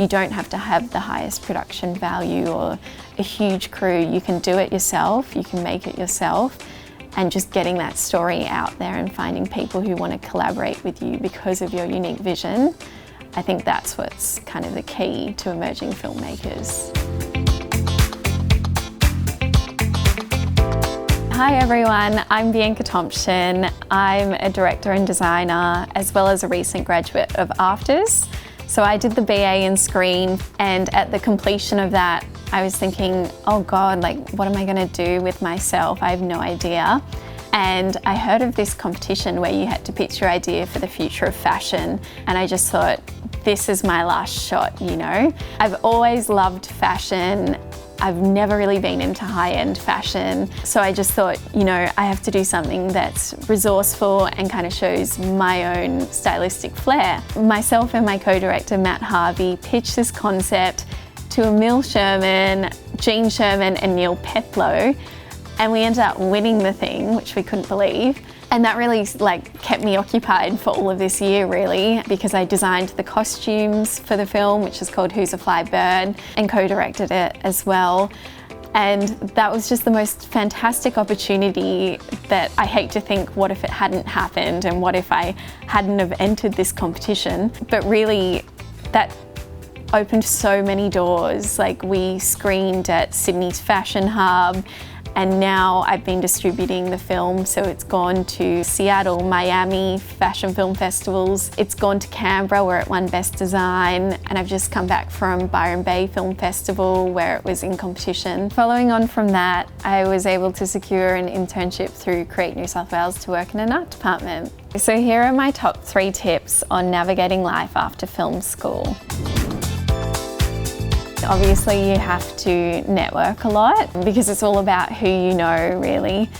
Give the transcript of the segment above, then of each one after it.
You don't have to have the highest production value or a huge crew. You can do it yourself, you can make it yourself, and just getting that story out there and finding people who want to collaborate with you because of your unique vision. I think that's what's kind of the key to emerging filmmakers. Hi everyone, I'm Bianca Tomchin. I'm a director and designer as well as a recent graduate of AFTRS. So I did the BA in Screen, and at the completion of that I was thinking, oh God, like what am I going to do with myself? I have no idea. And I heard of this competition where you had to pitch your idea for the future of fashion, and I just thought, this is my last shot, you know? I've always loved fashion. I've never really been into high-end fashion. So I just thought, you know, I have to do something that's resourceful and kind of shows my own stylistic flair. Myself and my co-director, Matt Harvey, pitched this concept to Emil Sherman, Jean Sherman and Neil Peplow, and we ended up winning the thing, which we couldn't believe. And that really kept me occupied for all of this year really, because I designed the costumes for the film, which is called Who's a Fly Bird, and co-directed it as well. And that was just the most fantastic opportunity that I hate to think, what if it hadn't happened and what if I hadn't have entered this competition? But really, that opened so many doors. Like, we screened at Sydney's Fashion Hub, and now I've been distributing the film, so it's gone to Seattle, Miami fashion film festivals. It's gone to Canberra where it won Best Design, and I've just come back from Byron Bay Film Festival where it was in competition. Following on from that, I was able to secure an internship through Create New South Wales to work in an art department. So here are my top 3 tips on navigating life after film school. Obviously you have to network a lot because it's all about who you know really.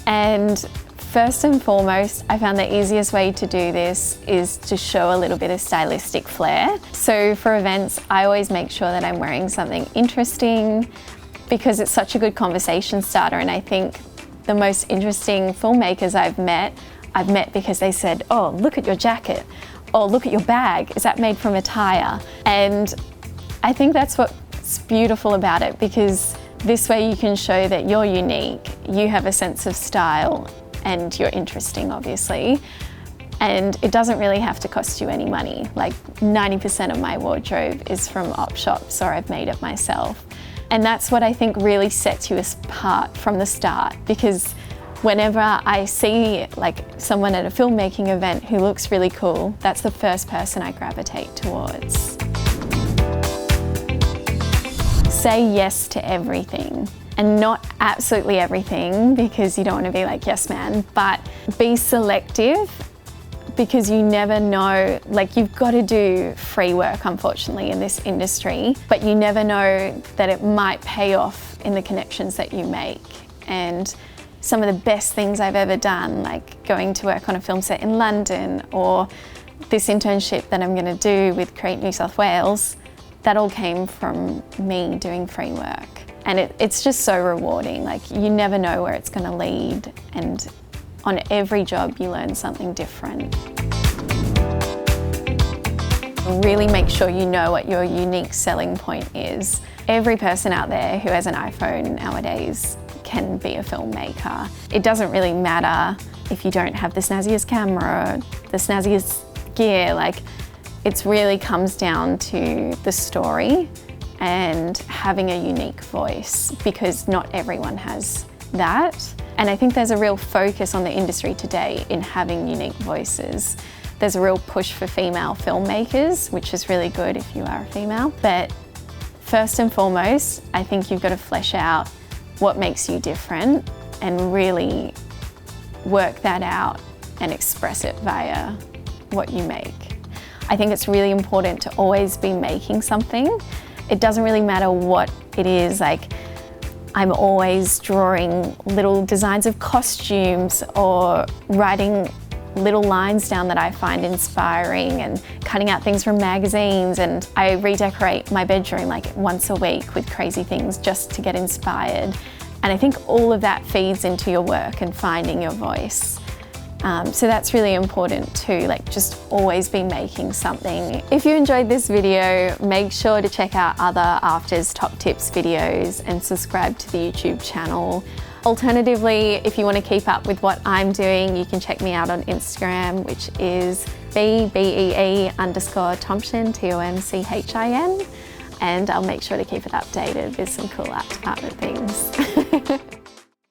And first and foremost, I found the easiest way to do this is to show a little bit of stylistic flair. So for events, I always make sure that I'm wearing something interesting because it's such a good conversation starter, and I think the most interesting filmmakers I've met because they said, oh, look at your jacket, or look at your bag, is that made from a tire? And I think that's what's beautiful about it, because this way you can show that you're unique, you have a sense of style, and you're interesting, obviously. And it doesn't really have to cost you any money. Like 90% of my wardrobe is from op shops, or I've made it myself. And that's what I think really sets you apart from the start, because whenever I see someone at a filmmaking event who looks really cool, that's the first person I gravitate towards. Say yes to everything, and not absolutely everything, because you don't want to be like yes man, but be selective, because you never know, you've got to do free work unfortunately in this industry, but you never know that it might pay off in the connections that you make. And some of the best things I've ever done, like going to work on a film set in London, or this internship that I'm going to do with Create New South Wales, that all came from me doing free work. And it's just so rewarding. You never know where it's going to lead, and on every job you learn something different. Really make sure you know what your unique selling point is. Every person out there who has an iPhone nowadays can be a filmmaker. It doesn't really matter if you don't have the snazziest camera, the snazziest gear. It really comes down to the story and having a unique voice, because not everyone has that. And I think there's a real focus on the industry today in having unique voices. There's a real push for female filmmakers, which is really good if you are a female. But first and foremost, I think you've got to flesh out what makes you different and really work that out and express it via what you make. I think it's really important to always be making something. It doesn't really matter what it is. I'm always drawing little designs of costumes or writing little lines down that I find inspiring and cutting out things from magazines. And I redecorate my bedroom once a week with crazy things just to get inspired. And I think all of that feeds into your work and finding your voice. So that's really important too, like just always be making something. If you enjoyed this video, make sure to check out other AFTRS Top Tips videos and subscribe to the YouTube channel. Alternatively, if you want to keep up with what I'm doing, you can check me out on Instagram, which is BEE_Tomchin, TOMCHIN, and I'll make sure to keep it updated with some cool art department things.